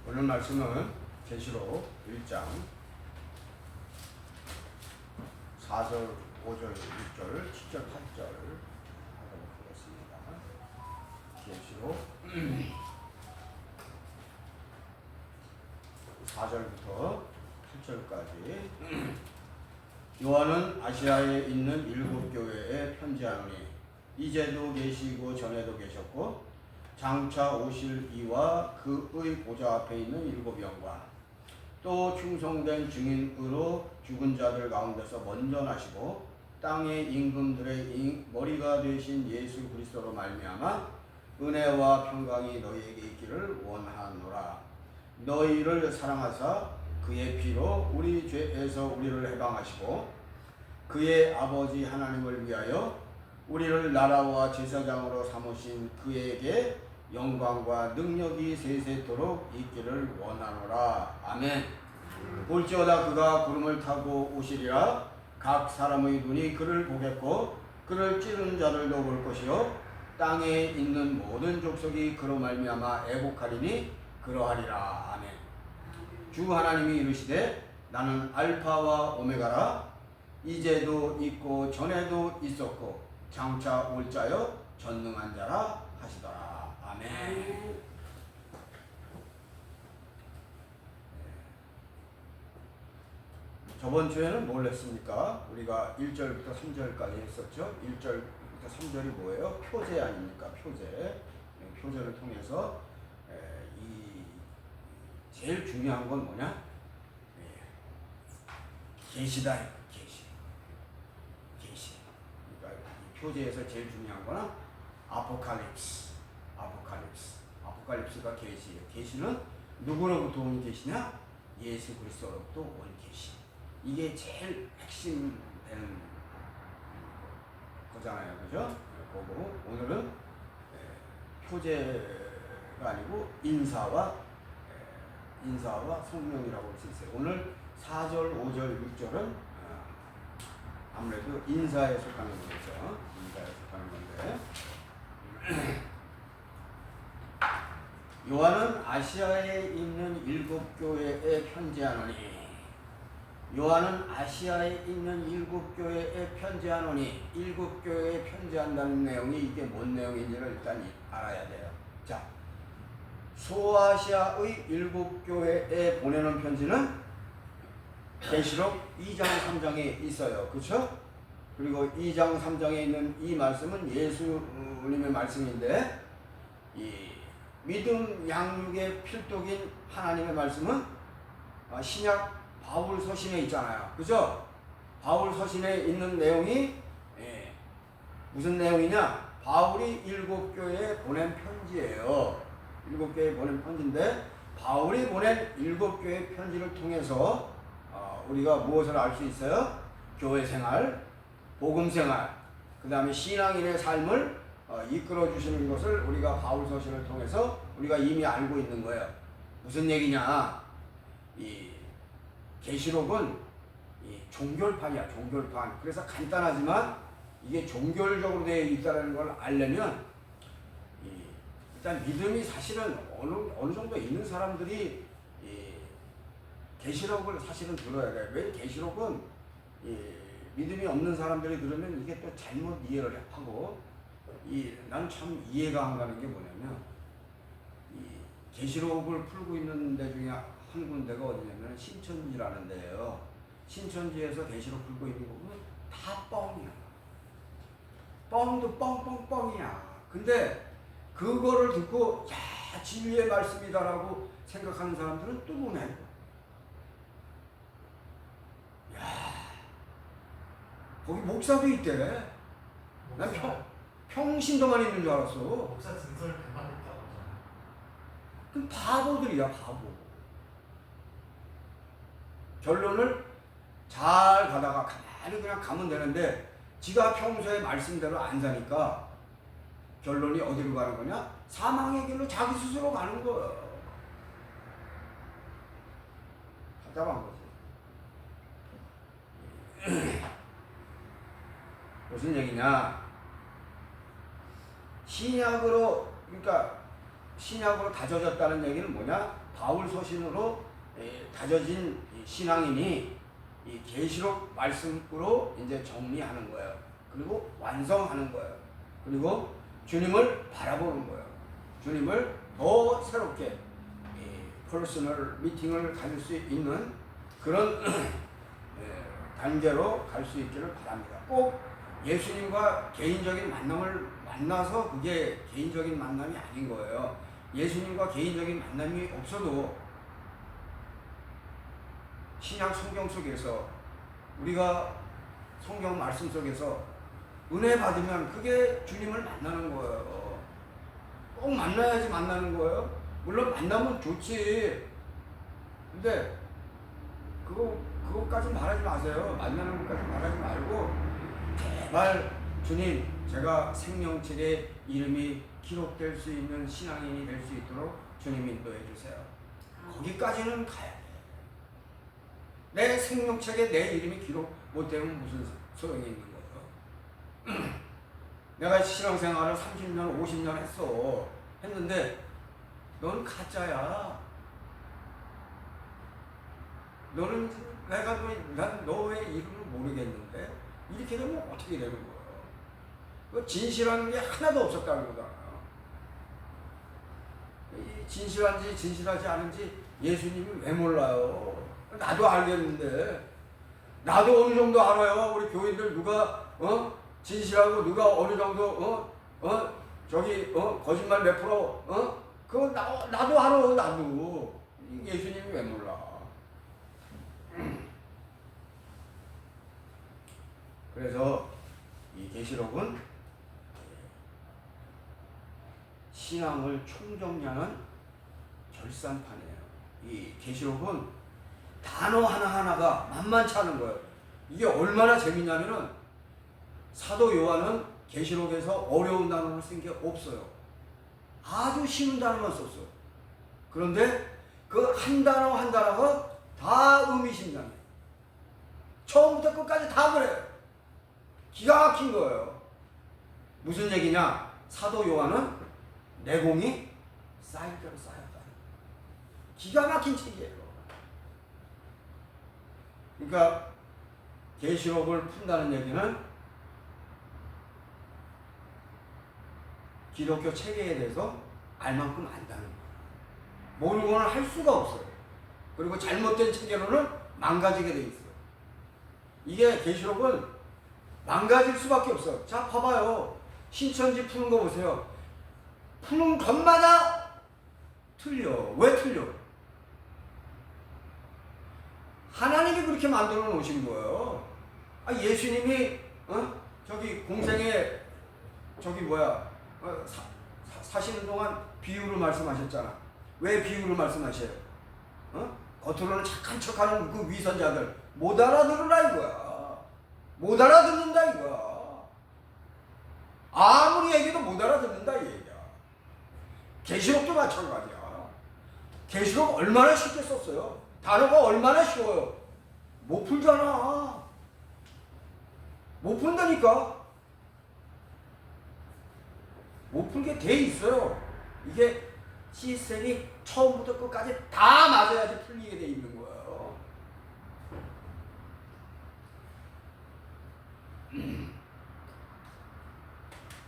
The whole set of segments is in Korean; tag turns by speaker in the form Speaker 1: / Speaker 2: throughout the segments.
Speaker 1: 오늘 말씀은 계시록 1장 4절, 5절, 6절, 7절, 8절 하도록 하겠습니다. 계시록 4절부터 8절까지. 요한은 아시아에 있는 7교회에 편지하노니 이제도 계시고 전에도 계셨고 장차 오실 이와 그의 보좌 앞에 있는 7영과 또 충성된 증인으로 죽은 자들 가운데서 먼저 나시고 땅의 임금들의 머리가 되신 예수 그리스도로 말미암아 은혜와 평강이 너희에게 있기를 원하노라. 너희를 사랑하사 그의 피로 우리 죄에서 우리를 해방하시고 그의 아버지 하나님을 위하여 우리를 나라와 제사장으로 삼으신 그에게 영광과 능력이 세세토록 있기를 원하노라. 아멘. 볼지어다 그가 구름을 타고 오시리라. 각 사람의 눈이 그를 보겠고 그를 찌르는 자들도 볼 것이요 땅에 있는 모든 족속이 그로 말미암아 애곡하리니 그러하리라. 아멘. 주 하나님이 이르시되 나는 알파와 오메가라. 이제도 있고 전에도 있었고 장차 올 자여 전능한 자라 하시더라. 아멘. 저번 주에는 뭘 했습니까? 우리가 1절부터 3절까지 했었죠. 1절부터 3절이 뭐예요? 표제 아닙니까? 표제. 표제를 통해서 이 제일 중요한 건 뭐냐? 계시다. 계시. 그러니까 이 표제에서 제일 중요한 거는 아포칼립스가 계시예요. 계시는 누구로부터 온 계시냐? 예수 그리스도로부터 온 계시. 이게 제일 핵심 되는 거잖아요. 그죠? 그거고 오늘은 표제가 아니고 인사와 성령이라고 할 수 있어요. 오늘 4절, 5절, 6절은 아무래도 인사에 속하는 거죠. 인사에 속하는 건데 요한은 아시아에 있는 7교회에 편지하노니 요한은 아시아에 있는 7교회에 편지하노니 7교회에 편지한다는 내용이 이게 뭔 내용인지를 일단 알아야 돼요. 자, 소아시아의 7교회에 보내는 편지는 계시록 2장 3장에 있어요. 그렇죠? 그리고 2장 3장에 있는 이 말씀은 예수님의 말씀인데 이 믿음 양육의 필독인 하나님의 말씀은 신약 바울 서신에 있잖아요. 그죠? 바울 서신에 있는 내용이 무슨 내용이냐? 바울이 7교회에 보낸 편지예요. 7교회에 보낸 편지인데 바울이 보낸 7교회 편지를 통해서 우리가 무엇을 알 수 있어요? 교회 생활, 복음 생활, 그 다음에 신앙인의 삶을 이끌어 주시는 것을 우리가 바울 서신을 통해서 우리가 이미 알고 있는 거예요. 무슨 얘기냐? 이 계시록은 이 종결판이야, 종결판. 그래서 간단하지만 이게 종결적으로 되어 있다는 걸 알려면 일단 믿음이 사실은 어느 정도 있는 사람들이 계시록을 사실은 들어야 돼요. 왜 계시록은 믿음이 없는 사람들이 들으면 이게 또 잘못 이해를 하고 난 참 이해가 안 가는 게 뭐냐면 계시록을 풀고 있는 데 중에 한 군데가 어디냐면 신천지라는 데예요. 신천지에서 계시록 풀고 있는 거 보면 다 뻥이야. 뻥도 뻥뻥뻥이야. 근데 그거를 듣고 야 진리의 말씀이다라고 생각하는 사람들은 또 보내. 야 거기 목사도 있대. 난 평신도만 있는 줄 알았어.
Speaker 2: 목사 증서를 100만 했다고 하잖아.
Speaker 1: 그럼 바보들이야, 바보. 결론을 잘 가다가 가만히 그냥 가면 되는데 지가 평소에 말씀대로 안 사니까 결론이 어디로 가는 거냐? 사망의 길로 자기 스스로 가는 거야. 답답한 거지. 무슨 얘기냐? 신약으로, 그러니까 신약으로 다져졌다는 얘기는 뭐냐? 바울 서신으로 다져진 신앙인이 이 계시록 말씀으로 이제 정리하는 거예요. 그리고 완성하는 거예요. 그리고 주님을 바라보는 거예요. 주님을 더 새롭게 퍼스널 미팅을 가질 수 있는 그런 단계로 갈 수 있기를 바랍니다. 꼭 예수님과 개인적인 만남을 만나서 그게 개인적인 만남이 아닌 거예요. 예수님과 개인적인 만남이 없어도 신약 성경 속에서 우리가 성경 말씀 속에서 은혜 받으면 그게 주님을 만나는 거예요. 꼭 만나야지 만나는 거예요. 물론 만나면 좋지. 근데 그것까지 말하지 마세요. 만나는 것까지 말하지 말고 제발 주님, 제가 생명책에 이름이 기록될 수 있는 신앙인이 될 수 있도록 주님 인도해 주세요. 거기까지는 가야 돼. 내 생명책에 내 이름이 기록 못되면 무슨 소용이 있는 거예요? 내가 신앙생활을 30년, 50년 했는데 넌 가짜야. 너는 난 너의 이름을 모르겠는데 이렇게 되면 어떻게 되는 거예요? 그 진실한 게 하나도 없었다는 거잖아요. 진실한지 진실하지 않은지 예수님이 왜 몰라요? 나도 알겠는데, 나도 어느 정도 알아요. 우리 교인들 누가 진실하고 누가 어느 정도 거짓말 몇 프로 그거 나도 알아. 나도. 예수님이 왜 몰라? 그래서 이 계시록은 신앙을 총정리하는 결산판이에요. 이 계시록은 단어 하나하나가 만만치 않은 거예요. 이게 얼마나 재밌냐면은 사도 요한은 계시록에서 어려운 단어를 쓴 게 없어요. 아주 쉬운 단어만 썼어요. 그런데 그 한 단어 한 단어가 다 의미심장해요. 처음부터 끝까지 다 그래요. 기가 막힌 거예요. 무슨 얘기냐? 사도 요한은 내공이 쌓일 대로 쌓였다. 기가 막힌 책이에요. 그러니까 계시록을 푼다는 얘기는 기독교 체계에 대해서 알 만큼 안다는 거예요. 모르고는 할 수가 없어요. 그리고 잘못된 체계로는 망가지게 돼 있어요. 이게 계시록은 망가질 수밖에 없어요. 자, 봐봐요. 신천지 푸는 거 보세요. 푸는 것마다 틀려. 왜 틀려? 하나님이 그렇게 만들어 놓으신 거예요. 예수님이 저기 공생에 사시는 동안 비유를 말씀하셨잖아. 왜 비유를 말씀하셔요? 겉으로는 착한 척하는 그 위선자들 못 알아들으라 이거야. 못 알아듣는다 이거야. 아무리 얘기도 못 알아듣는다 이 얘기야. 계시록도 마찬가지야. 계시록 얼마나 쉽게 썼어요. 단어가 얼마나 쉬워요. 못 풀잖아. 못 푼다니까. 못 풀게 돼 있어요. 이게 시스템이 처음부터 끝까지 다 맞아야지 풀리게 돼 있는 거예요.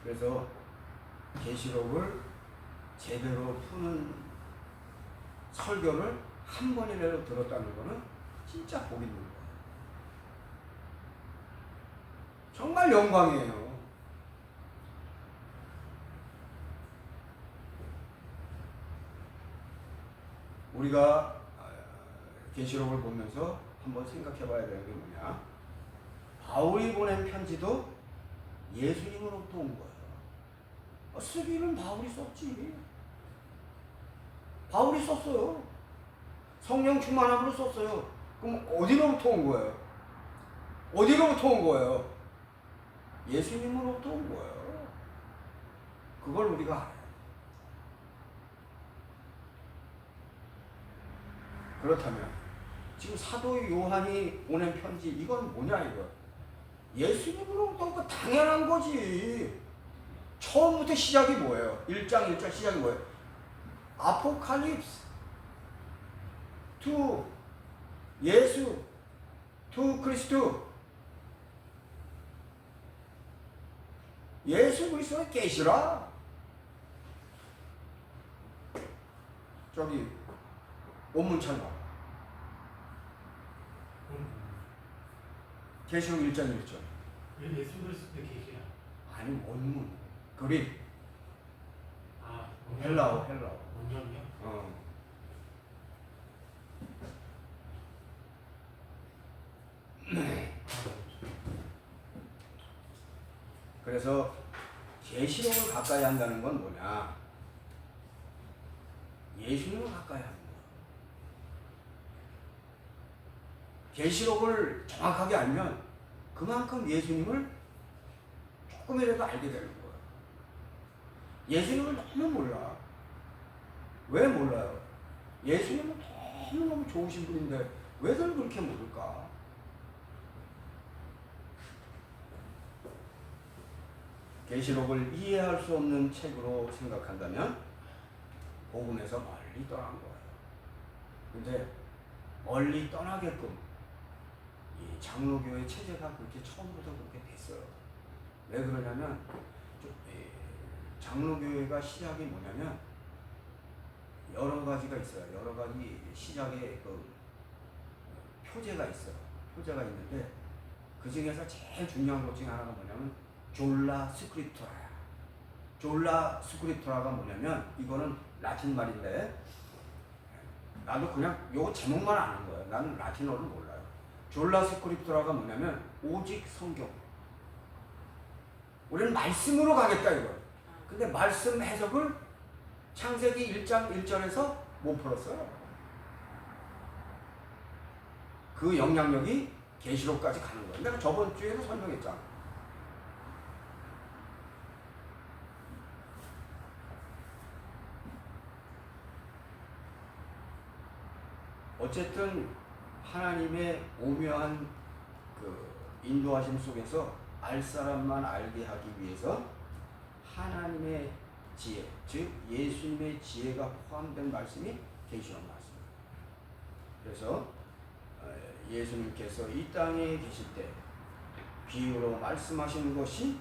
Speaker 1: 그래서 계시록을 제대로 푸는 설교를 한 번이라도 들었다는 거는 진짜 복 있는 거예요. 정말 영광이에요. 우리가 계시록을 보면서 한번 생각해 봐야 되는 게 뭐냐? 바울이 보낸 편지도 예수님으로부터 온 거예요. 쓰기는 바울이 썼지. 바울이 썼어요. 성령 충만함으로 썼어요. 그럼 어디로부터 온 거예요? 어디로부터 온 거예요? 예수님으로부터 온 거예요. 그걸 우리가 알아요. 그렇다면 지금 사도 요한이 보낸 편지 이건 뭐냐 이거? 예수님으로부터 당연한 거지. 처음부터 시작이 뭐예요? 1장 1절 시작이 뭐예요? 아포칼립스 투 예수 투 그리스도 예수 그리스도의 계시라. 저기 원문 찾아. 계시록 1장 1절.
Speaker 2: 예수 그리스도의 계시야.
Speaker 1: 아니 원문 그릭
Speaker 2: 아,
Speaker 1: 헬라어.
Speaker 2: 원전이요?
Speaker 1: 그래서 계시록을 가까이 한다는 건 뭐냐? 예수님을 가까이 하는 거야. 계시록을 정확하게 알면 그만큼 예수님을 조금이라도 알게 되는 거야. 예수님을 너무 몰라. 왜 몰라요? 예수님은 너무너무 좋으신 분인데 왜들 그렇게 모를까? 계시록을 이해할 수 없는 책으로 생각한다면 복음에서 멀리 떠난 거예요. 근데 멀리 떠나게끔 이 장로교의 체제가 그렇게 처음부터 그렇게 됐어요. 왜 그러냐면 장로교회가 시작이 뭐냐면 여러 가지가 있어요. 여러 가지 시작의 그 표제가 있어요. 표제가 있는데 그 중에서 제일 중요한 것 중에 하나가 뭐냐면 졸라 스크립투라야. 졸라 스크립투라가 뭐냐면 이거는 라틴 말인데 나도 그냥 요거 제목만 아는 거예요. 나는 라틴어를 몰라요. 졸라 스크립투라가 뭐냐면 오직 성경. 우리는 말씀으로 가겠다 이거. 근데 말씀 해석을 창세기 1장 1절에서 못 풀었어요. 그 영향력이 계시록까지 가는 거예요. 내가 저번 주에도 설명했잖아. 어쨌든 하나님의 오묘한 그 인도하심 속에서 알 사람만 알게 하기 위해서 하나님의 지혜, 즉 예수님의 지혜가 포함된 말씀이 계시록 말씀입니다. 그래서 예수님께서 이 땅에 계실 때 비유로 말씀하시는 것이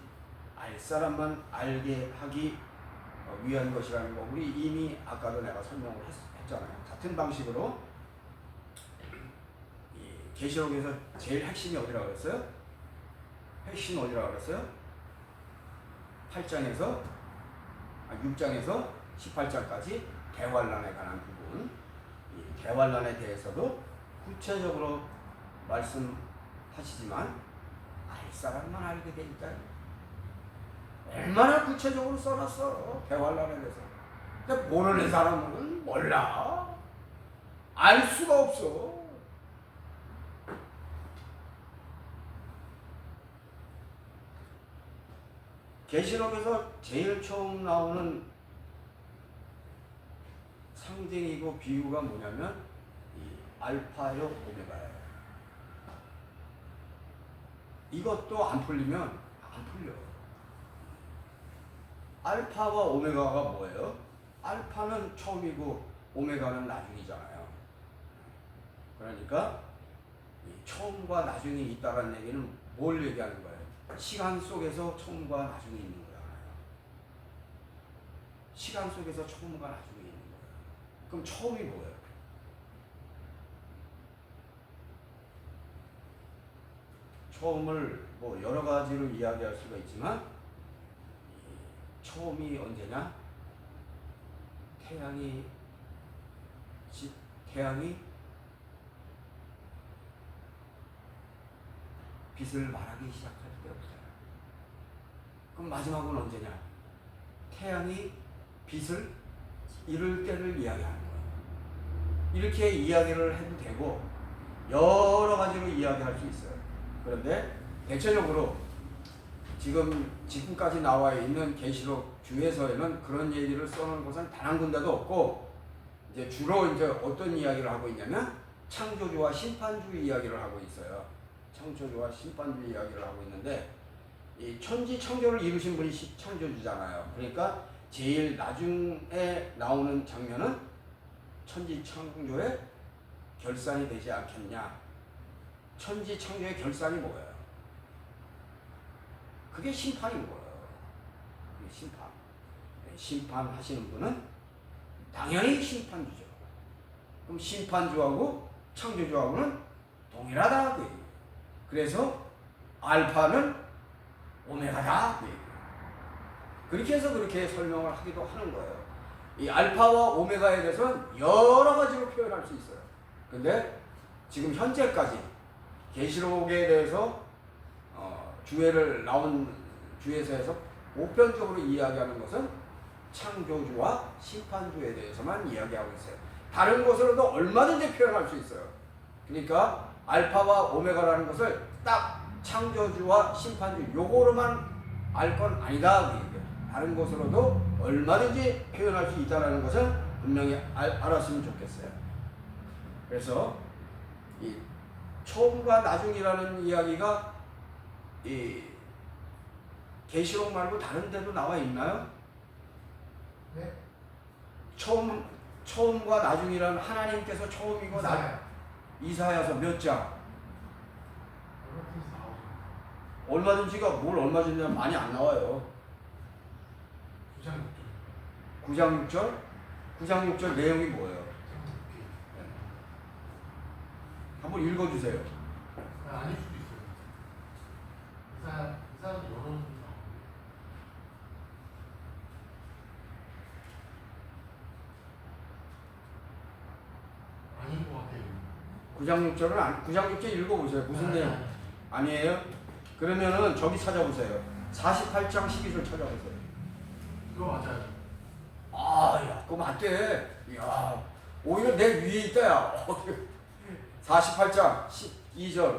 Speaker 1: 알 사람만 알게 하기 위한 것이라는 거 우리 이미 아까도 내가 설명을 했잖아요. 같은 방식으로 계시록에서 제일 핵심이 어디라고 그랬어요? 핵심이 어디라고 그랬어요? 8장에서 6장에서 18장까지 대환란에 관한 부분, 이 대환란에 대해서도 구체적으로 말씀하시지만 알 사람만 알게 되니까 얼마나 구체적으로 써놨어 대환란에 대해서. 근데 모르는 사람은 몰라. 알 수가 없어. 계시록에서 제일 처음 나오는 상징이고 비유가 뭐냐면 이 알파요 오메가예요. 이것도 안 풀리면 안 풀려. 알파와 오메가가 뭐예요? 알파는 처음이고 오메가는 나중이잖아요. 그러니까 이 처음과 나중이 있다는 얘기는 뭘 얘기하는 거예요? 시간 속에서 처음과 나중이 있는 거잖아요. 시간 속에서 처음과 나중이 있는 거예요. 그럼 처음이 뭐예요? 처음을 뭐 여러 가지로 이야기할 수가 있지만 처음이 언제냐? 태양이 빛을 말하기 시작할 때부터요. 그럼 마지막은 언제냐? 태양이 빛을 잃을 때를 이야기하는 거예요. 이렇게 이야기를 해도 되고 여러 가지로 이야기할 수 있어요. 그런데 대체적으로 지금까지 나와 있는 계시록 주에서에는 그런 얘기를 써놓은 것은 단 한 군데도 없고 이제 주로 이제 어떤 이야기를 하고 있냐면 창조주와 심판주 이야기를 하고 있어요. 창조주와 심판주 이야기를 하고 있는데 이 천지 창조를 이루신 분이 창조주잖아요. 그러니까 제일 나중에 나오는 장면은 천지창조의 결산이 되지 않겠냐. 천지창조의 결산이 뭐예요? 그게 심판인 거예요. 그게 심판. 심판하시는 분은 당연히 심판주죠. 그럼 심판주하고 창조주하고는 동일하다. 그래서 알파는 오메가다. 그렇게 해서 그렇게 설명을 하기도 하는 거예요. 이 알파와 오메가에 대해서는 여러 가지로 표현할 수 있어요. 근데 지금 현재까지 계시록에 대해서 주회를 나온 주에서에서 보편적으로 이야기하는 것은 창조주와 심판주에 대해서만 이야기하고 있어요. 다른 것으로도 얼마든지 표현할 수 있어요. 그러니까 알파와 오메가라는 것을 딱 창조주와 심판주 요거로만 알 건 아니다. 다른 것으로도 얼마든지 표현할 수 있다는 것을 분명히 알았으면 좋겠어요. 그래서 이 처음과 나중이라는 이야기가 이 계시록 말고 다른 데도 나와 있나요?
Speaker 3: 네?
Speaker 1: 처음과 나중이라는 하나님께서 처음이고 이사야서 몇 장? 얼마든지가 뭘 얼마든지 많이 안 나와요. 9장 6절? 9장 6절 내용이 뭐예요? 한번 읽어주세요.
Speaker 3: 아닐 수도 있어요. 이사도 여러 아닌 것 같아요.
Speaker 1: 9장 6절은 9장 6절 읽어보세요. 무슨 내용? 아니에요? 그러면은 저기 찾아보세요. 48장 12절 찾아보세요.
Speaker 3: 그거 맞아요.
Speaker 1: 아, 야, 그거 맞대. 야, 오히려 내 위에 있다, 야. 48장 12절.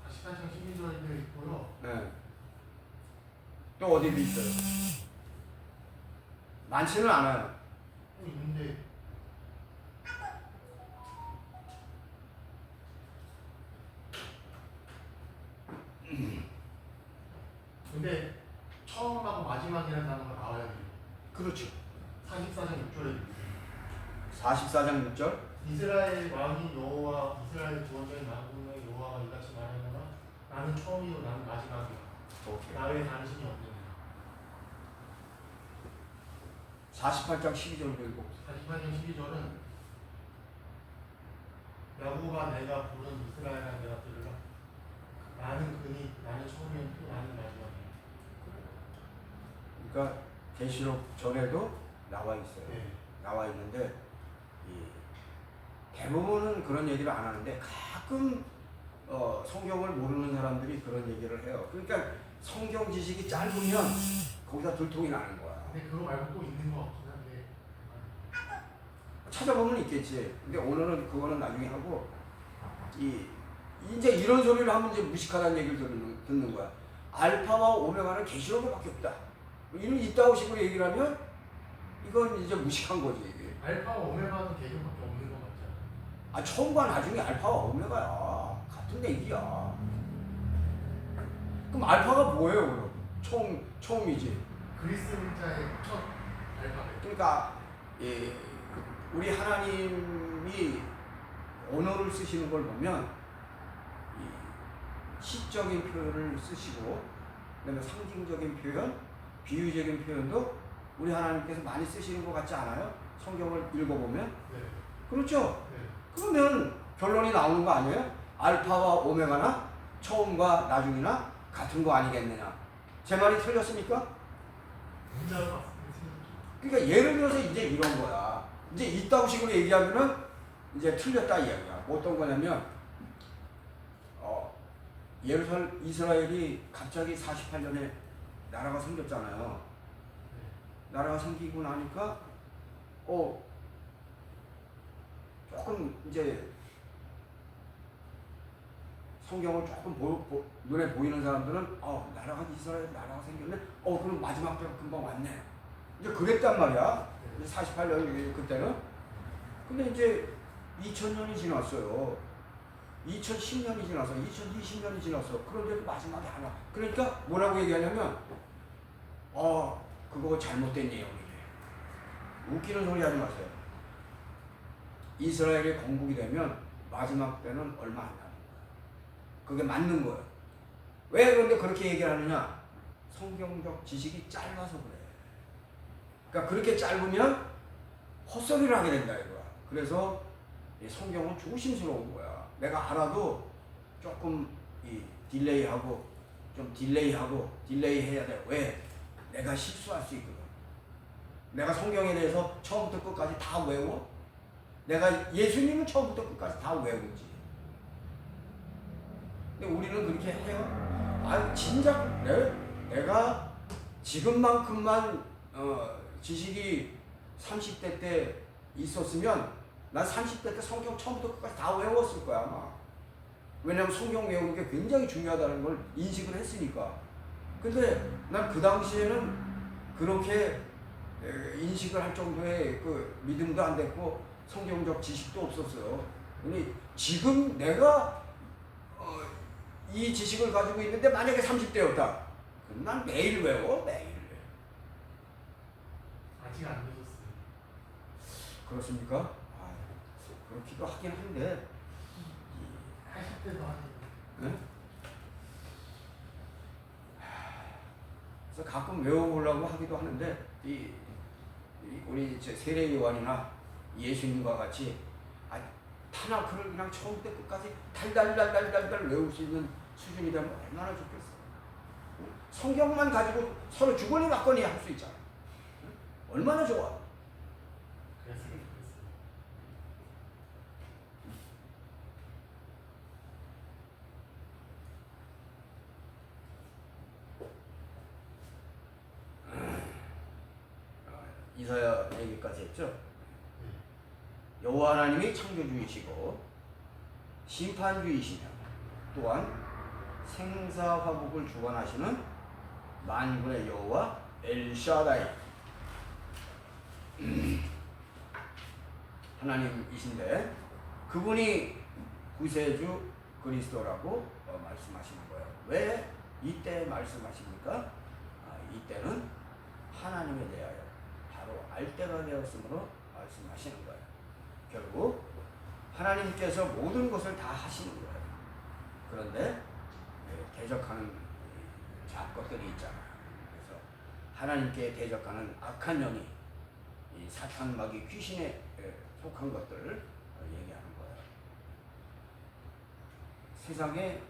Speaker 3: 48장 12절에 있고요.
Speaker 1: 네. 또 어디도 있어요? 많지는 않아요.
Speaker 3: 또 있는데 근데 처음하고 마지막이라는 단어가 나와야 돼요.
Speaker 1: 그렇죠.
Speaker 3: 44장 6절에
Speaker 1: 44장 6절.
Speaker 3: 이스라엘 왕이 여호와 이스라엘 구원자인 만군의 여호와가 이같이 말하노라 나는 처음이요 나는 마지막이야.
Speaker 1: 오케이.
Speaker 3: 나 외에 다른 신이 없느니라.
Speaker 1: 48장 12절 읽고.
Speaker 3: 48장 12절은 야곱아 내가 부른 이스라엘아 내가 들으라 나는 그니 나는 처음이요 또 나는 마지막이야.
Speaker 1: 그러니까 계시록 전에도 나와 있어요.
Speaker 3: 네.
Speaker 1: 나와 있는데 대부분은 그런 얘기를 안 하는데 가끔 성경을 모르는 사람들이 그런 얘기를 해요. 그러니까 성경 지식이 짧으면 거기다 들통이 나는 거야.
Speaker 3: 근데 그거 말고 또 있는 거 같긴 한데
Speaker 1: 찾아보면 있겠지. 근데 오늘은 그거는 나중에 하고 이제 이런 소리를 하면 이제 무식하다는 얘기를 듣는 거야. 알파와 오메가는 계시록에밖에 없다. 이런 있다고 식으로 얘기를 하면 이건 이제 무식한 거지. 이게.
Speaker 3: 알파와 오메가는 계급밖에 없는 거 맞잖아.
Speaker 1: 아, 처음과 나중에 알파와 오메가야. 같은 얘기야. 그럼 알파가 뭐예요, 그럼? 처음이지.
Speaker 3: 그리스 문자의 첫 알파벳.
Speaker 1: 그러니까 우리 하나님이 언어를 쓰시는 걸 보면 시적인 표현을 쓰시고 그다음에 상징적인 표현, 비유적인 표현도 우리 하나님께서 많이 쓰시는 것 같지 않아요? 성경을 읽어보면.
Speaker 3: 네.
Speaker 1: 그렇죠?
Speaker 3: 네.
Speaker 1: 그러면 결론이 나오는 거 아니에요? 알파와 오메가나 처음과 나중이나 같은 거 아니겠느냐? 제 말이 틀렸습니까?
Speaker 3: 문자가 맞습니다.
Speaker 1: 그러니까 예를 들어서 이제 이런 거야. 이제 있다고 식으로 얘기하면은 이제 틀렸다 이야기야. 어떤 거냐면 이스라엘이 갑자기 48년에 나라가 생겼잖아요. 나라가 생기고 나니까 조금 이제 성경을 조금 눈에 보이는 사람들은 나라가 이스라엘 나라가 생겼네. 그럼 마지막 때가 금방 왔네. 이제 그랬단 말이야. 이제 48년 그때는. 근데 이제 2000년이 지났어요. 2010년이 지나서 2020년이 지났어. 그런데도 마지막에 안 와. 그러니까 뭐라고 얘기하냐면 그거 잘못된 내용이래. 웃기는 소리 하지 마세요. 이스라엘이 건국이 되면 마지막 때는 얼마 안 남은 거예요. 그게 맞는 거예요. 왜 그런데 그렇게 얘기를 하느냐? 성경적 지식이 짧아서 그래. 그러니까 그렇게 짧으면 헛소리를 하게 된다 이거야. 그래서 이 성경은 조심스러운 거야. 내가 알아도 조금 딜레이하고 딜레이 해야 돼. 왜? 내가 실수할 수 있거든. 내가 성경에 대해서 처음부터 끝까지 다 외워? 내가 예수님은 처음부터 끝까지 다 외우지. 근데 우리는 그렇게 해요. 아, 진작 내가 지금만큼만 지식이 30대 때 있었으면 난 30대 때 성경 처음부터 끝까지 다 외웠을 거야 아마. 왜냐면 성경 외우는 게 굉장히 중요하다는 걸 인식을 했으니까. 근데 난 그 당시에는 그렇게 인식을 할 정도의 그 믿음도 안 됐고 성경적 지식도 없었어요. 근데 지금 내가 이 지식을 가지고 있는데 만약에 30대였다. 그럼 난 매일 외워, 매일.
Speaker 2: 아직 안 늦었어요.
Speaker 1: 그렇습니까? 아, 그렇기도 하긴 한데.
Speaker 3: 80대도 아니고.
Speaker 1: 네? 그래서 가끔 외워보려고 하기도 하는데 우리 세례 요한이나 예수님과 같이 타나크를 그냥 처음부터 끝까지 달달달달달달 외울 수 있는 수준이 되면 얼마나 좋겠어. 성경만 가지고 서로 주거니 받거니 할 수 있잖아. 얼마나 좋아.
Speaker 2: 그랬어요.
Speaker 1: 이사야 얘기까지 했죠. 여호와 하나님이 창조주이시고 심판주이시며 또한 생사화복을 주관하시는 만군의 여호와 엘샤다이 하나님이신데 그분이 구세주 그리스도라고 말씀하시는 거예요. 왜 이때 말씀하십니까? 이때는 하나님에 대하여 바로 알 때가 되었으므로 말씀하시는 거예요. 결국 하나님께서 모든 것을 다 하시는 거예요. 그런데 대적하는 잡것들이 있잖아요. 그래서 하나님께 대적하는 악한 영이 이 사탄 마귀 귀신에 속한 것들을 얘기하는 거예요. 세상에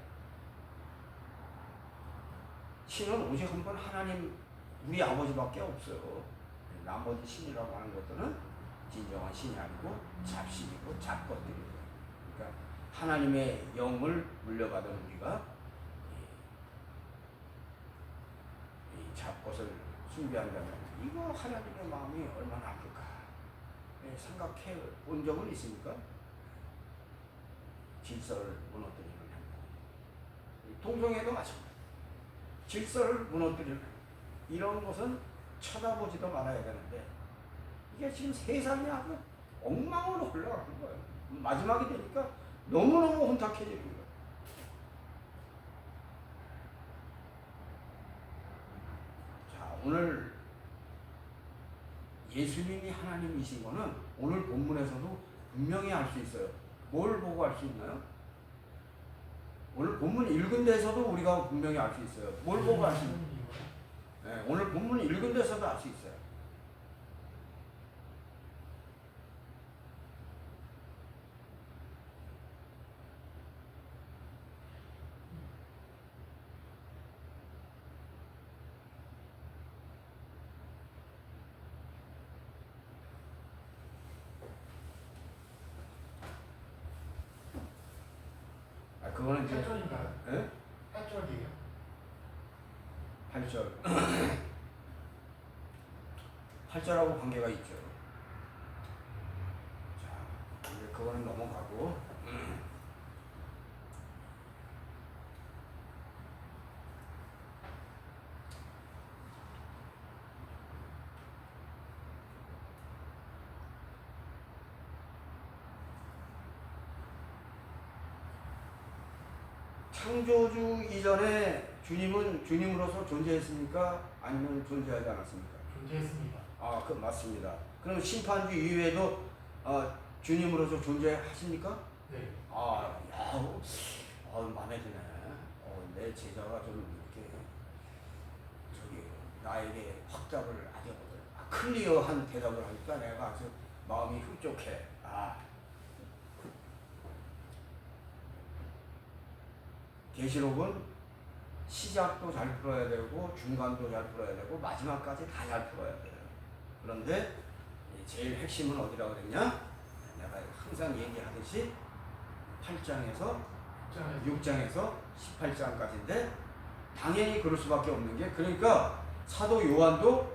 Speaker 1: 신은 오직 한 번 하나님 우리 아버지밖에 없어요. 나머지 신이라고 하는 것들은 진정한 신이 아니고 잡신이고 잡것들이고. 그러니까 하나님의 영을 물려받은 우리가 이 잡것을 숭배한다면 이거 하나님의 마음이 얼마나 아플까. 생각해 본 적은 있습니까? 질서를 무너뜨리는 행동. 동성애도 마찬가지. 질서를 무너뜨리는 이런 것은 쳐다보지도 말아야 되는데 이게 지금 세상이 아주 엉망으로 흘러가는 거예요. 마지막이 되니까 너무너무 혼탁해지는 거예요. 자, 오늘 예수님이 하나님이신 거는 오늘 본문에서도 분명히 알 수 있어요. 뭘 보고 알 수 있나요? 오늘 본문 읽은 데서도 우리가 분명히 알 수 있어요. 뭘 보고 알 수 있나요? 네, 오늘 본문 읽은 데서도 알 수 있어요. 그거는 이제
Speaker 3: 8절인가요?
Speaker 1: 네?
Speaker 3: 8절이에요.
Speaker 1: 8절 8절하고 관계가 있죠. 자, 이제 그거는 넘어가고 창조주 이전에 주님은 주님으로서 존재했습니까? 아니면 존재하지 않았습니까?
Speaker 2: 존재했습니다.
Speaker 1: 아, 그 맞습니다. 그럼 심판주 이외에도 주님으로서 존재하십니까?
Speaker 2: 네.
Speaker 1: 마음에 드네. 내 제자가 좀 이렇게 나에게 확답을 아주 클리어한 대답을 하니까 내가 아주 마음이 흡족해. 계시록은 시작도 잘 풀어야 되고 중간도 잘 풀어야 되고 마지막까지 다 잘 풀어야 돼요. 그런데 제일 핵심은 어디라고 그랬냐? 내가 항상 얘기하듯이 8장에서 6장에서 18장까지인데 당연히 그럴 수밖에 없는 게, 그러니까 사도 요한도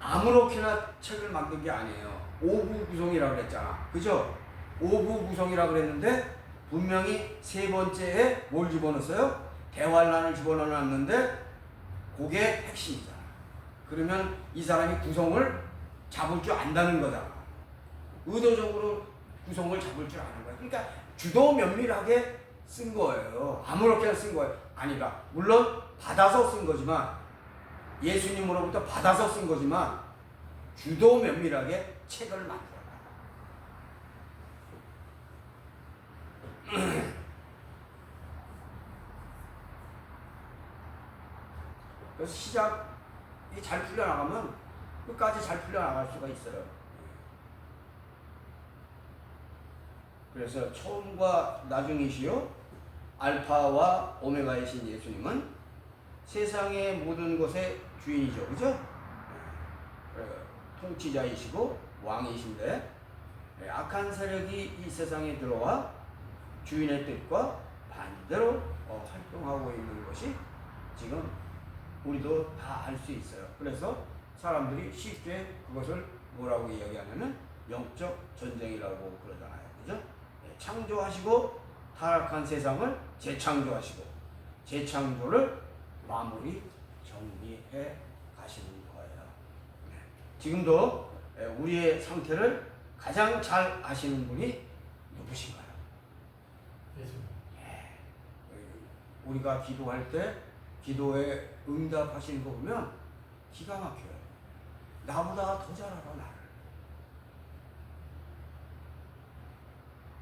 Speaker 1: 아무렇게나 책을 만든 게 아니에요. 5부 구성이라고 그랬잖아. 그죠? 5부 구성이라고 그랬는데 분명히 세 번째에 뭘 집어넣었어요? 대환란을 집어넣었는데 그게 핵심이잖아. 그러면 이 사람이 구성을 잡을 줄 안다는 거잖아. 의도적으로 구성을 잡을 줄 아는 거야. 그러니까 주도 면밀하게 쓴 거예요. 아무렇게나 쓴 거예요. 아니라 물론 받아서 쓴 거지만, 예수님으로부터 받아서 쓴 거지만 주도 면밀하게 책을 만들어요. 그래서 시작이 잘 풀려나가면 끝까지 잘 풀려나갈 수가 있어요. 그래서 처음과 나중이시요 알파와 오메가이신 예수님은 세상의 모든 것의 주인이죠. 그죠? 통치자이시고 왕이신데 악한 세력이 이 세상에 들어와 주인의 뜻과 반대로 활동하고 있는 것이 지금 우리도 다 알 수 있어요. 그래서 사람들이 쉽게 그것을 뭐라고 이야기하냐면 영적 전쟁이라고 그러잖아요. 그죠? 창조하시고 타락한 세상을 재창조하시고 재창조를 마무리 정리해 가시는 거예요. 지금도 우리의 상태를 가장 잘 아시는 분이 누구신가요?
Speaker 2: 예수.
Speaker 1: 우리가 기도할 때 기도에 응답하시는 거 보면 기가 막혀요. 나보다 더 잘 알아, 나를.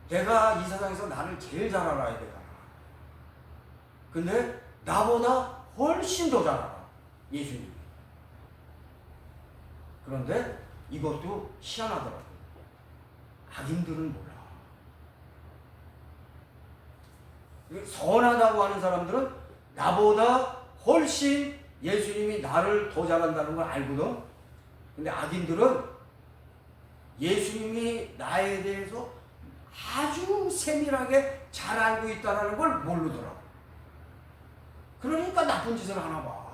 Speaker 1: 내가 이 세상에서 나를 제일 잘 알아야 되잖아. 근데 나보다 훨씬 더 잘 알아, 예수님. 그런데 이것도 희한하더라고요. 악인들은 몰라. 선하다고 하는 사람들은 나보다 훨씬 예수님이 나를 더 잘한다는 걸 알거든. 근데 악인들은 예수님이 나에 대해서 아주 세밀하게 잘 알고 있다는 걸 모르더라고. 그러니까 나쁜 짓을 하나 봐.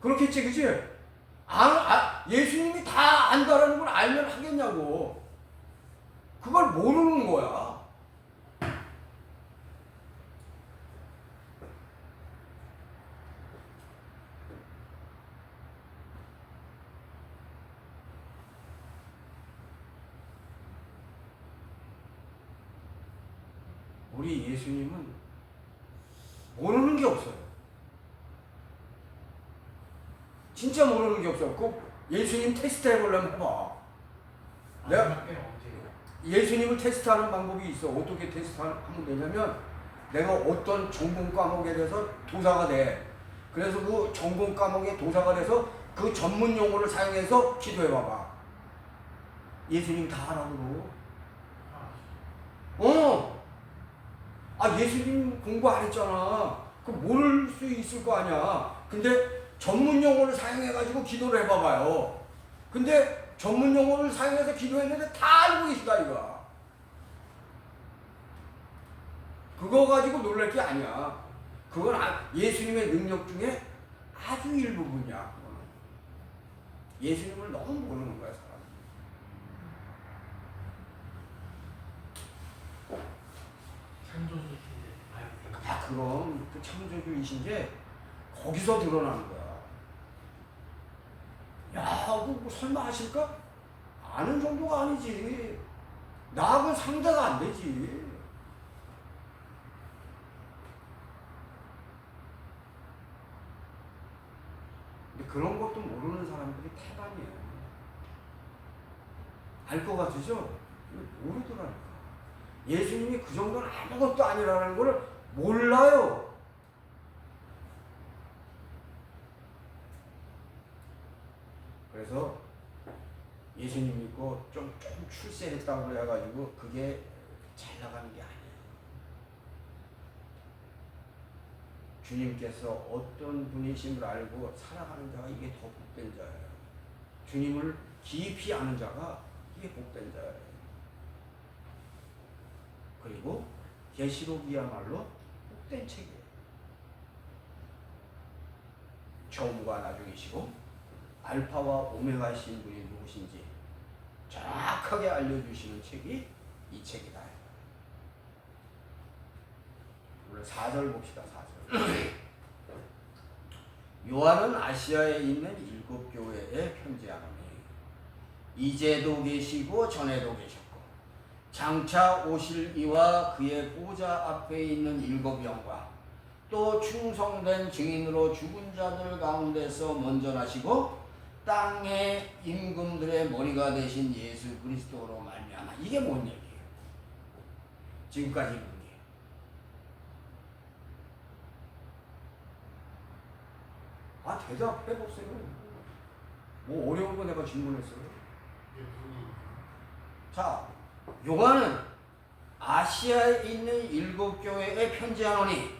Speaker 1: 그렇겠지, 그치? 예수님이 다 안다라는 걸 알면 하겠냐고. 그걸 모르는 거야. 우리 예수님은 모르는 게 없어요. 진짜 모르는 게 없어요. 꼭 예수님 테스트 해보려면 해봐. 내가 예수님을 테스트하는 방법이 있어. 어떻게 테스트하면 되냐면, 내가 어떤 전공 과목에 대해서 도사가 돼. 그래서 그 전공 과목에 도사가 돼서 그 전문 용어를 사용해서 기도해봐봐. 예수님 다 알아보고. 예수님 공부 안 했잖아. 그 모를 수 있을 거 아니야. 근데 전문 용어를 사용해가지고 기도를 해봐봐요. 근데 전문 용어를 사용해서 기도했는데 다 알고 계시다 이거야. 그거 가지고 놀랄 게 아니야. 그건 예수님의 능력 중에 아주 일부분이야. 그거는. 예수님을 너무 모르는 거야, 사람.
Speaker 2: 창조주신데
Speaker 1: 그럼 그 창조주이신 게 거기서 드러나는 거야. 그거 설마 하실까? 아는 정도가 아니지. 나하고는 상대가 안 되지. 그런 것도 모르는 사람들이 태반이에요. 알 것 같으죠? 모르더라니까. 예수님이 그 정도는 아무것도 아니라는 걸 몰라요. 그래서 예수님 믿고 좀 출세했다고 그래가지고 그게 잘 나가는 게 아니에요. 주님께서 어떤 분이심을 알고 살아가는 자가 이게 더 복된 자예요. 주님을 깊이 아는 자가 이게 복된 자예요. 그리고 계시록이야말로 복된 책이에요. 처음과 나중이시고 알파와 오메가이신 분이 누구신지 정확하게 알려주시는 책이 이 책이다. 오늘 4절 봅시다. 4절. 요한은 아시아에 있는 7교회에 편지하노니 이제도 계시고 전에도 계셨고 장차 오실 이와 그의 보좌 앞에 있는 7영과 또 충성된 증인으로 죽은 자들 가운데서 먼저 나시고 땅의 임금들의 머리가 되신 예수 그리스도로 말미암아. 이게 뭔 얘기예요? 지금까지 본 게. 아, 대답해보세요. 뭐 어려운 거 내가 질문했어요. 자, 요한은 아시아에 있는 7교회에 편지하노니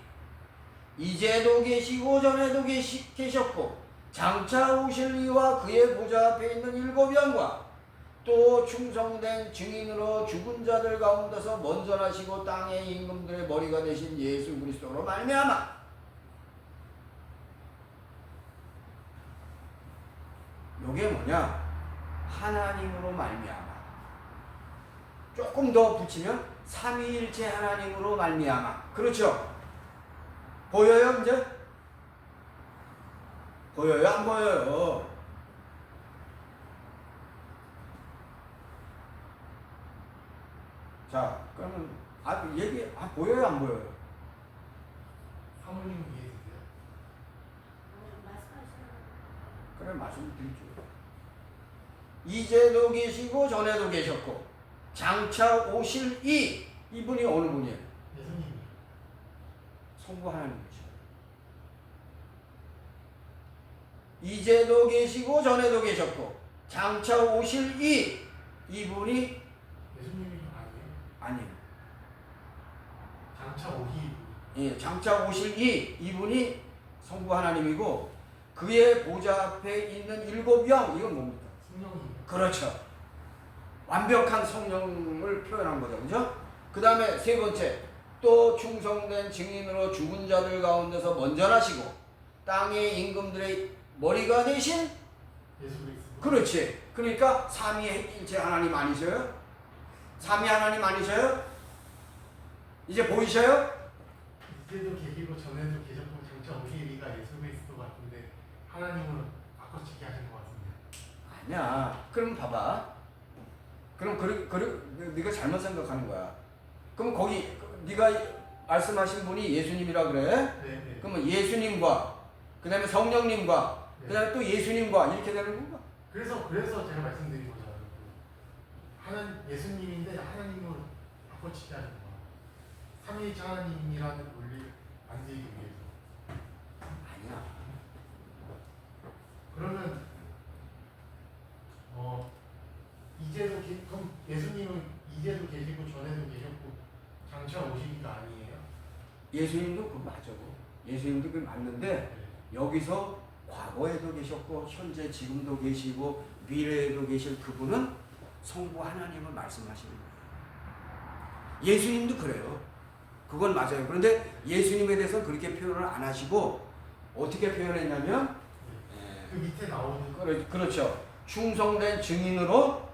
Speaker 1: 이제도 계시고 전에도 계셨고 장차 오실 이와 그의 보좌 앞에 있는 7영과 또 충성된 증인으로 죽은 자들 가운데서 먼저 나시고 땅의 임금들의 머리가 되신 예수 그리스도로 말미암아. 요게 뭐냐? 하나님으로 말미암아. 조금 더 붙이면 삼위일체 하나님으로 말미암아. 그렇죠? 보여요 이제? 보여요 안 보여요? 자 그러면 얘기 보여요 안 보여요?
Speaker 3: 사모님 이해되세요?
Speaker 1: 그래 말씀드리죠. 이제도 계시고 전에도 계셨고 장차 오실 이분이 어느 분이에요?
Speaker 3: 예수님.
Speaker 1: 성부 하나님이죠. 이제도 계시고 전에도 계셨고 장차 오실 이분이
Speaker 3: 예수님이 아니에요?
Speaker 1: 아니에요.
Speaker 3: 장차 오기.
Speaker 1: 예, 장차 오실 이분이 성부 하나님이고 그의 보좌 앞에 있는 7영 이건 뭡니까?
Speaker 3: 성령이에요.
Speaker 1: 그렇죠. 완벽한 성령을 표현한 거죠. 그죠? 그 다음에 세 번째 또 충성된 증인으로 죽은 자들 가운데서 먼저 나시고 땅의 임금들의 머리가 되신
Speaker 3: 예수 그리스도.
Speaker 1: 그렇지. 그러니까 삼위일체 하나님 아니셔요? 삼위 하나님 아니셔요? 이제 보이셔요?
Speaker 3: 이제도 계시고 전에도 계셨고 장차 오실 이가 예수 그리스도 같은데 하나님은 바꿔치기 하신 것 같은데.
Speaker 1: 아니야. 그럼 봐봐. 그럼 네가 잘못 생각하는 거야. 그럼 거기 네가 말씀하신 분이 예수님이라 그래?
Speaker 3: 네.
Speaker 1: 그러면 예수님과 그 다음에 성령님과
Speaker 3: 네.
Speaker 1: 그 다음에 또 예수님과 이렇게 되는 건가?
Speaker 3: 그래서 제가 말씀드린 거잖아요. 예수님인데 하나님을 바꿔치기 하신 거야. 삼위일체 하나님이라는 논리를 만들기 위해서.
Speaker 1: 아니야.
Speaker 3: 그러면 그럼 예수님은 이제도 계시고 전에도 계셨고 장차 오시기가 아니에요?
Speaker 1: 예수님도 그 맞아. 예수님도 그 맞는데
Speaker 3: 네.
Speaker 1: 여기서 과거에도 계셨고 현재 지금도 계시고 미래에도 계실 그분은 성부 하나님을 말씀하시는 거예요. 예수님도 그래요. 그건 맞아요. 그런데 예수님에 대해서 그렇게 표현을 안 하시고 어떻게 표현했냐면
Speaker 3: 그 밑에 나오는
Speaker 1: 그렇죠. 충성된 증인으로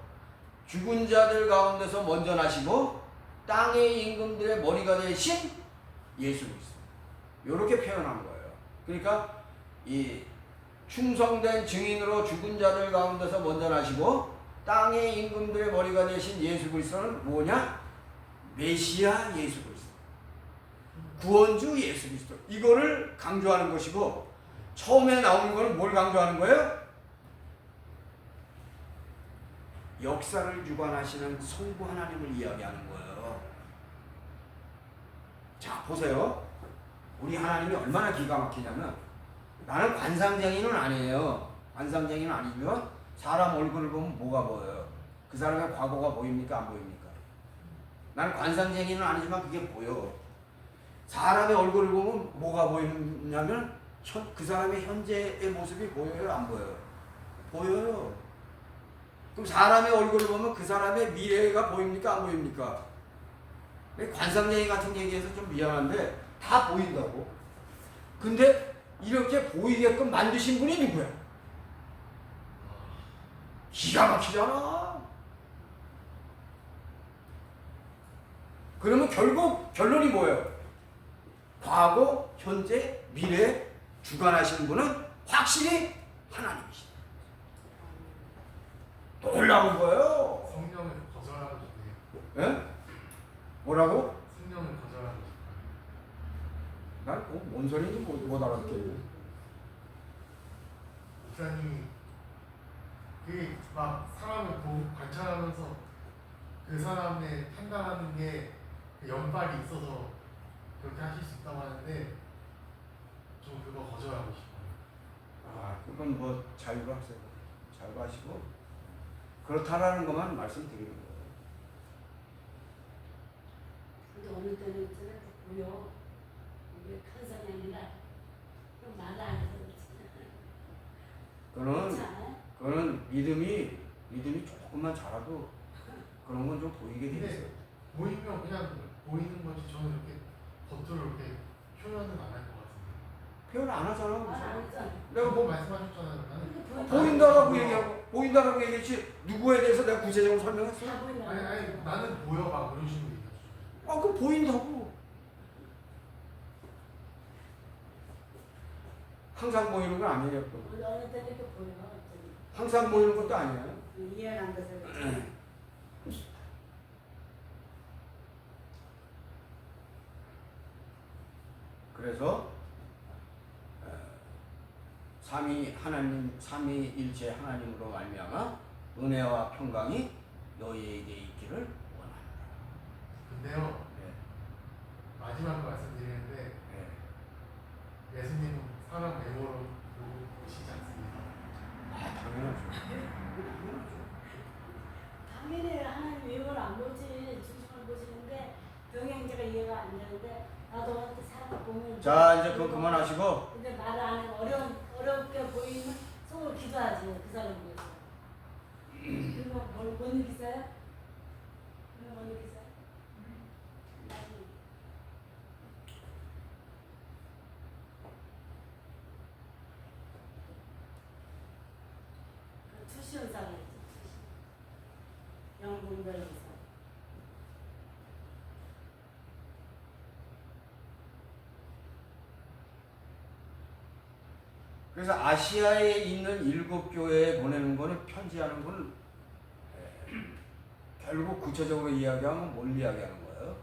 Speaker 1: 죽은 자들 가운데서 먼저 나시고 땅의 임금들의 머리가 되신 예수 그리스도. 이렇게 표현한 거예요. 그러니까 이 충성된 증인으로 죽은 자들 가운데서 먼저 나시고 땅의 임금들의 머리가 되신 예수 그리스도는 뭐냐? 메시아 예수 그리스도. 구원주 예수 그리스도. 이거를 강조하는 것이고 처음에 나오는 거는 뭘 강조하는 거예요? 역사를 주관하시는 성부 하나님을 이야기하는 거예요. 자, 보세요. 우리 하나님이 얼마나 기가 막히냐면, 나는 관상쟁이는 아니에요. 관상쟁이는 아니면 사람 얼굴을 보면 뭐가 보여요? 그 사람의 과거가 보입니까? 안 보입니까? 나는 관상쟁이는 아니지만 그게 보여. 사람의 얼굴을 보면 뭐가 보이냐면 그 사람의 현재의 모습이 보여요? 안 보여요? 보여요. 그럼 사람의 얼굴을 보면 그 사람의 미래가 보입니까? 안 보입니까? 관상쟁이 같은 얘기해서 좀 미안한데 다 보인다고. 근데 이렇게 보이게끔 만드신 분이 누구야? 기가 막히잖아. 그러면 결국 결론이 뭐예요? 과거, 현재, 미래 주관하시는 분은 확실히 하나님이시다. 놀라운 거예요.
Speaker 3: 성령을 거절하고 싶네요.
Speaker 1: 예? 뭐라고?
Speaker 3: 성령을 거절하고 싶어요.
Speaker 1: 난뭔 소리인지 못 알아듣겠네.
Speaker 3: 목사님이 막 사람을 관찰하면서 그 사람의 판단하는 게 연발이 있어서 그렇게 하실 수 있다고 하는데 좀 그거 거절하고 싶어요.
Speaker 1: 아, 그건 뭐 자유로 하세요. 자유로 하시고 그렇다라는 것만 말씀드리는 거예요.
Speaker 4: 근데 어느 때는 저렇게 보여. 이게 컨상이 아니라 그럼 말을 안 해서 그렇지 않아요?
Speaker 1: 그거는 믿음이 조금만 자라도 그런 건 좀 보이게 돼 있어요.
Speaker 3: 근데 보이면 그냥 보이는 거지 저는 이렇게 겉으로 이렇게 표현은 안 할 것 같은데.
Speaker 1: 표현 안 하잖아.
Speaker 4: 말 안 했잖아.
Speaker 1: 내가 뭐
Speaker 3: 말씀하셨잖아요. 나는
Speaker 1: 보인다라고 얘기하고 보인다라고 얘기했지 누구에 대해서 내가 구체적으로 설명했어?
Speaker 4: 다 보인다.
Speaker 3: 아니 나는 보여 막 그런 식으로 얘기하죠.
Speaker 1: 아, 그럼 보인다고. 항상 보이는 건 아니에요.
Speaker 4: 어느 때는 이렇게 보여. 어쩌니.
Speaker 1: 항상 보이는 것도 아니에요.
Speaker 4: 이해가 안 돼서 그렇지.
Speaker 1: 그래서 삼위일체 하나님으로 말미암아 은혜와 평강이 너희에게 있기를 원한다.
Speaker 3: 근데요
Speaker 1: 네.
Speaker 3: 마지막으로 말씀드리는데
Speaker 1: 네.
Speaker 3: 예수님은 사람 외모로 보시지 않습니다.
Speaker 1: 아, 당연하죠.
Speaker 4: 당연히 하나님 외모를 안 보지. 중심을 보시는데 병행자가 이해가 안 되는데 나도 사람 보면
Speaker 1: 자, 이제 그거 그만하시고
Speaker 4: 근데 말을 안 해도 어렵게 보이면 속으로 기도하지 그 사람 위해서. 그리고 못 느끼세요? 그리고 못 느끼세요? 투시현상을 했죠. 영분별에서.
Speaker 1: 그래서 아시아에 있는 7교회에 보내는 거는 편지하는 거는 결국 구체적으로 이야기하면 뭘 이야기하는 거예요?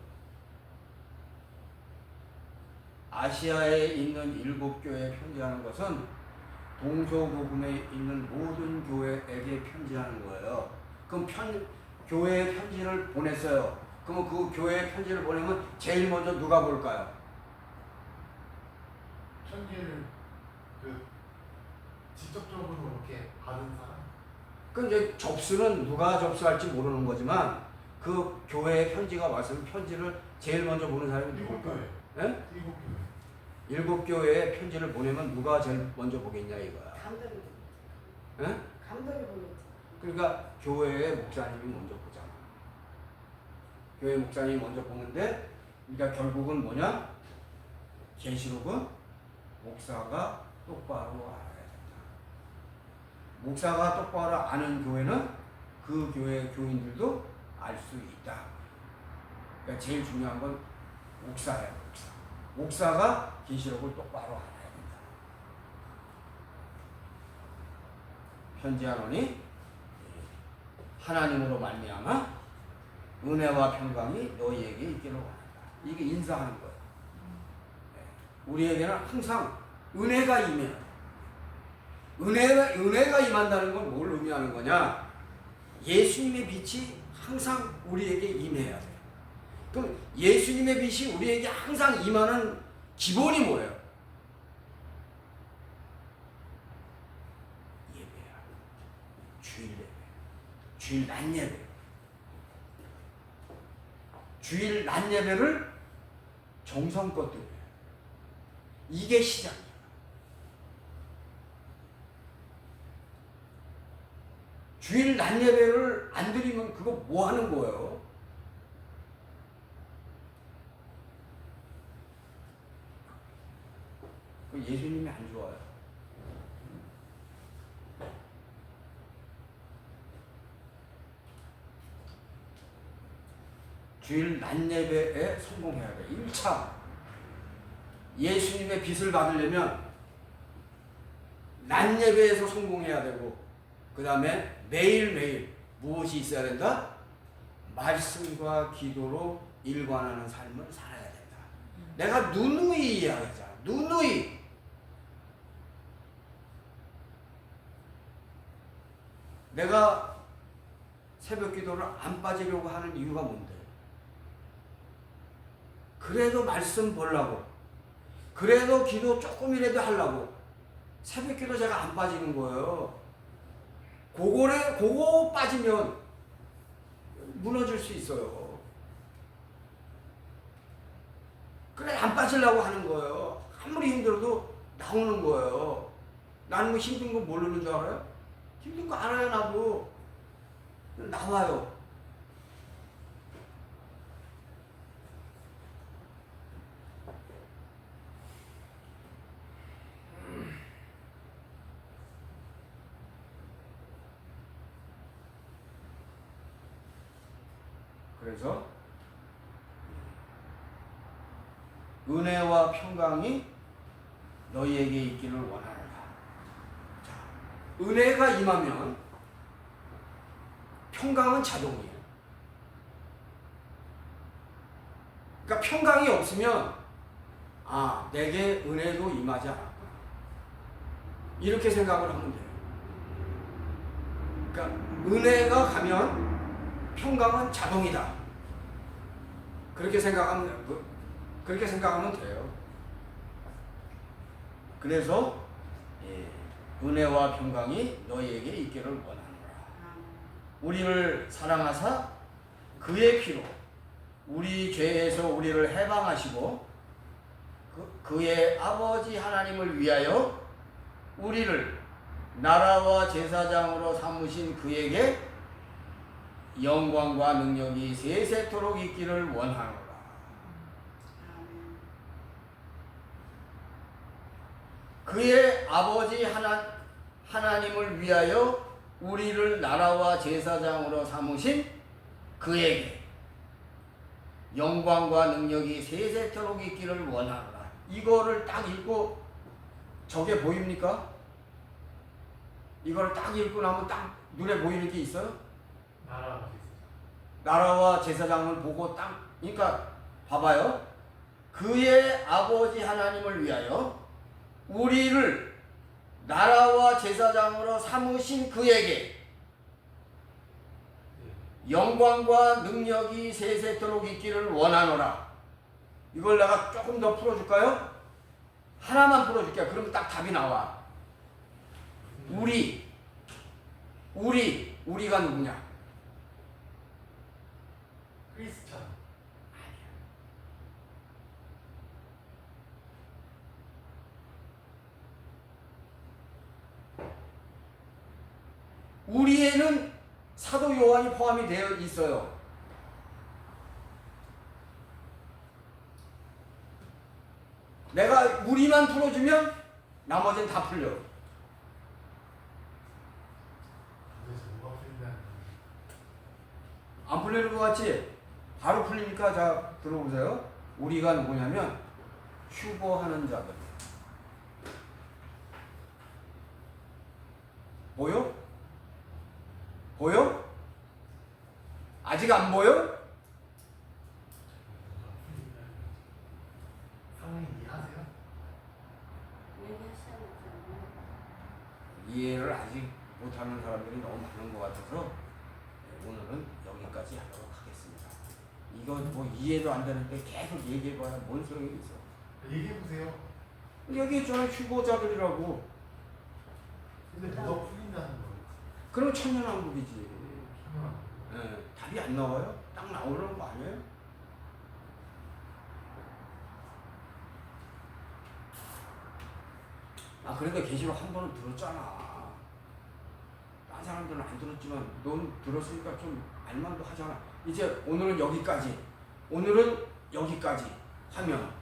Speaker 1: 아시아에 있는 7교회에 편지하는 것은 동서고금에 있는 모든 교회에게 편지하는 거예요. 그럼 교회에 편지를 보냈어요. 그러면 그 교회에 편지를 보내면 제일 먼저 누가 볼까요?
Speaker 3: 편지를 직접적으로 이렇게 받은 사람?
Speaker 1: 그 이제 접수는 누가 접수할지 모르는 거지만 그 교회에 편지가 왔으면 편지를 제일 먼저 보는 사람이 누굴까요? 예?
Speaker 3: 7교회.
Speaker 1: 7교회에 편지를 보내면 누가 제일 먼저 보겠냐 이거야.
Speaker 4: 감독이
Speaker 1: 예?
Speaker 4: 감독이 보겠죠.
Speaker 1: 그러니까 교회의 목사님이 먼저 보잖아. 교회 목사님이 먼저 보는데 그러니까 결국은 뭐냐? 계시록은 목사가 똑바로 알아야 된다. 목사가 똑바로 아는 교회는 그 교회 교인들도 알 수 있다. 그러니까 제일 중요한 건 목사예요. 목사가 계시록을 똑바로 알아야 된다. 편지하노니 하나님으로 말미암아 은혜와 평강이 너희에게 있기를 원한다. 이게 인사하는 거예요. 우리에게는 항상 은혜가 임해요. 은혜가 임한다는 건 뭘 의미하는 거냐? 예수님의 빛이 항상 우리에게 임해야 돼요. 그럼 예수님의 빛이 우리에게 항상 임하는 기본이 뭐예요? 예배야. 주일 예배. 주일 낮 예배. 주일 낮 예배를 정성껏 드려요. 이게 시작이에요. 주일 낮 예배를 안 드리면 그거 뭐 하는 거예요? 그 예수님이 안 좋아요. 주일 낮 예배에 성공해야 돼. 1차 예수님의 빛을 받으려면 낮 예배에서 성공해야 되고, 그 다음에 매일매일 무엇이 있어야 된다? 말씀과 기도로 일관하는 삶을 살아야 된다. 내가 누누이 이야기하자. 누누이. 내가 새벽 기도를 안 빠지려고 하는 이유가 뭔데? 그래도 말씀 보려고, 그래도 기도 조금이라도 하려고 새벽 기도 제가 안 빠지는 거예요. 그거 빠지면 무너질 수 있어요. 그래 안 빠지려고 하는 거예요. 아무리 힘들어도 나오는 거예요. 나는 뭐 힘든 거 모르는 줄 알아요? 힘든 거 알아요. 나도 나와요. 그래서 은혜와 평강이 너희에게 있기를 원하노라. 자, 은혜가 임하면 평강은 자동이에요. 그러니까 평강이 없으면 내게 은혜도 임하지 않았구나. 이렇게 생각을 하면 돼요. 그러니까 은혜가 가면 평강은 자동이다. 그렇게 생각하면 돼요. 그래서 은혜와 평강이 너희에게 있기를 원하노라. 우리를 사랑하사 그의 피로 우리 죄에서 우리를 해방하시고 그의 아버지 하나님을 위하여 우리를 나라와 제사장으로 삼으신 그에게 영광과 능력이 세세토록 있기를 원하노라. 그의 아버지 하나님을 위하여 우리를 나라와 제사장으로 삼으신 그에게 영광과 능력이 세세토록 있기를 원하노라. 이거를 딱 읽고 저게 보입니까? 이걸 딱 읽고 나면 딱 눈에 보이는 게 있어요? 나라와 제사장을 보고 딱, 그러니까 봐봐요. 그의 아버지 하나님을 위하여 우리를 나라와 제사장으로 삼으신 그에게 영광과 능력이 세세토록 있기를 원하노라. 이걸 내가 조금 더 풀어줄까요? 하나만 풀어줄게요. 그러면 딱 답이 나와. 우리가 누구냐?
Speaker 3: 크리스찬.
Speaker 1: 우리에는 사도 요한이 포함이 되어 있어요. 내가 우리만 풀어주면 나머지는 다 풀려.
Speaker 3: 도대체 뭐가 풀린다는 거지?
Speaker 1: 안 풀리는 것 같지? 바로 풀리니까 자 들어보세요. 우리가 누구냐면 휴거하는 자들. 보여? 보여? 아직 안 보여?
Speaker 3: 뭐가 풀린다는 거지? 상황이 이해하세요?
Speaker 4: 얘기하시잖아요.
Speaker 1: 많은 것 같아서 오늘은 여기까지 하도록 하겠습니다. 이거 뭐 이해도 안 되는데 계속 얘기해봐야 뭔 소용이 있어.
Speaker 3: 얘기해보세요.
Speaker 1: 얘기했잖아요. 휴거자들이라고.
Speaker 3: 근데 누가 풀린다는 거예요?
Speaker 1: 그럼 천년왕국이지.
Speaker 3: 설마.
Speaker 1: 예, 답이 안 나와요? 딱 나오는 거 아니에요? 아, 그런데 계시록 한 번은 들었잖아. 딴 사람들은 안 들었지만 넌 들었으니까 좀 알만도 하잖아. 이제 오늘은 여기까지. 오늘은 여기까지 하면